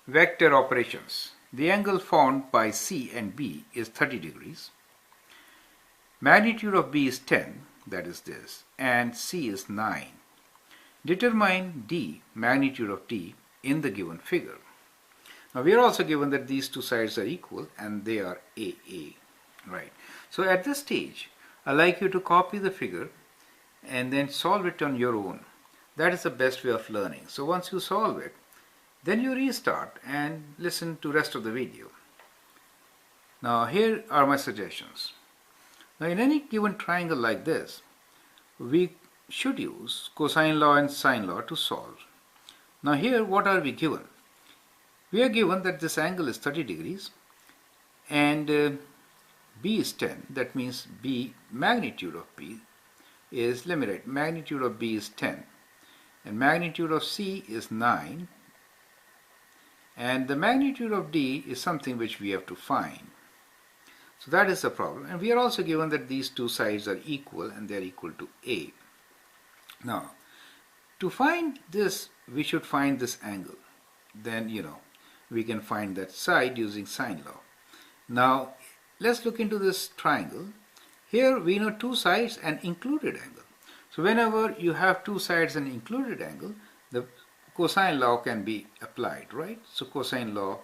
Vector operations. The angle found by C and B is 30 degrees. Magnitude of B is 10, that is this, and C is 9. Determine D, magnitude of D, in the given figure. Now we are also given that these two sides are equal and they are AA, right? So at this stage, I'd like you to copy the figure and then solve it on your own. That is the best way of learning. So once you solve it, then you restart and listen to the rest of the video. Now here are my suggestions. Now in any given triangle like this, we should use cosine law and sine law to solve. Now here what are we given? We are given that this angle is 30 degrees and B is 10. That means B, magnitude of B is, let me write, magnitude of B is 10 and magnitude of C is 9, and the magnitude of D is something which we have to find. So that is the problem, and we are also given that these two sides are equal and they are equal to A. Now to find this, we should find this angle. Then we can find that side using sine law. Now let's look into this triangle. Here we know two sides and included angle. So whenever you have two sides and included angle, the cosine law can be applied, right? So cosine law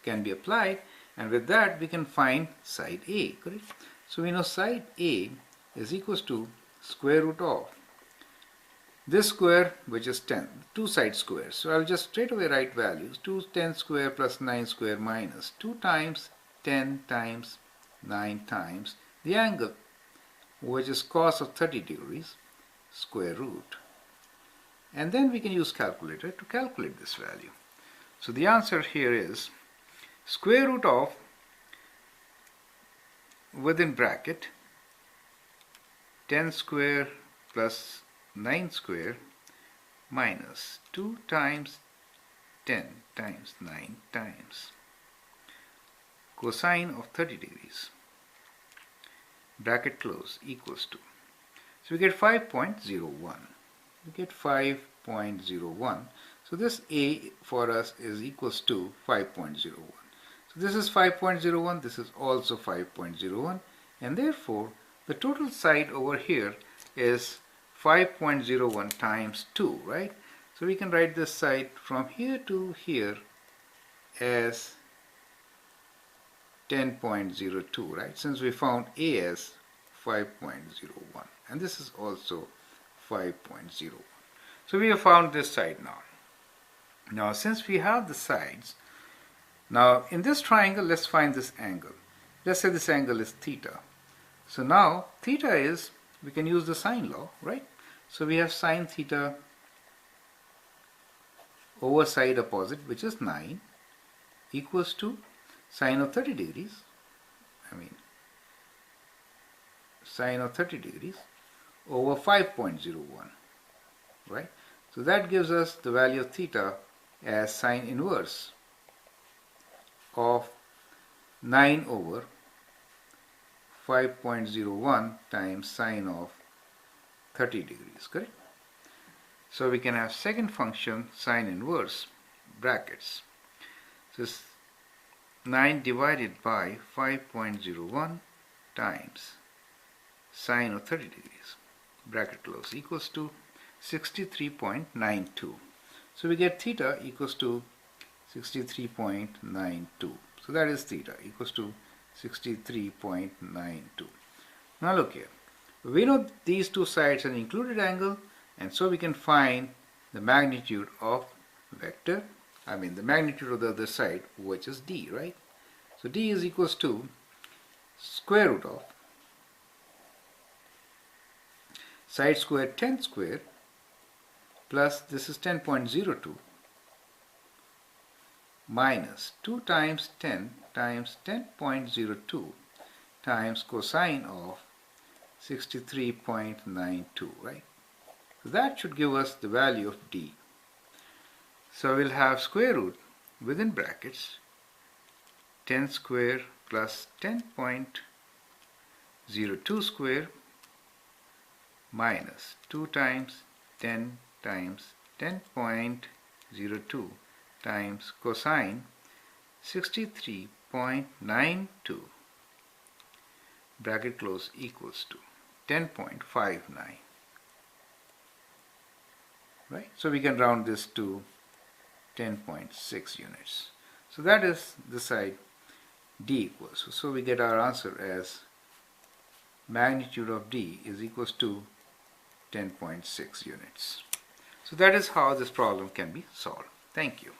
can be applied, and with that we can find side A, correct? So we know side A is equals to square root of this square, which is 10, two side squares. So I'll just straight away write values. 2 10 square plus 9 square minus 2 times 10 times 9 times the angle, which is cos of 30 degrees, square root. And then we can use calculator to calculate this value. So the answer here is square root of, within bracket, 10 square plus 9 square minus 2 times 10 times 9 times cosine of 30 degrees, bracket close, equals to. So we get 5.01. We get 5.01. So this A for us is equals to 5.01. So this is 5.01, this is also 5.01, and therefore the total side over here is 5.01 times 2, right? So we can write this side from here to here as 10.02, right? Since we found A as 5.01 and this is also 5.01. So we have found this side now. Now since we have the sides, now in this triangle let's find this angle. Let's say this angle is theta. So now theta is, we can use the sine law, right? So we have sine theta over side opposite, which is 9, equals to sine of 30 degrees, sine of 30 degrees over 5.01, right? So that gives us the value of theta as sine inverse of 9 over 5.01 times sine of 30 degrees, correct? So we can have second function sine inverse, brackets. So 9 divided by 5.01 times sine of 30 degrees, bracket close, equals to 63.92. So we get theta equals to 63.92. So that is theta equals to 63.92. Now look here. We know these two sides are an included angle, and so we can find the magnitude of vector, the magnitude of the other side, which is D, right? So D is equals to square root of side square 10 square plus this is 10.02 minus 2 times 10 times 10.02 times cosine of 63.92, right? So that should give us the value of D. So we'll have square root within brackets 10 square plus 10.02 square minus 2 times 10 times 10.02 times cosine 63.92 bracket close equals to 10.59. Right? So we can round this to 10.6 units. So that is the side D equals. So we get our answer as magnitude of D is equals to 10.6 units. So that is how this problem can be solved. Thank you.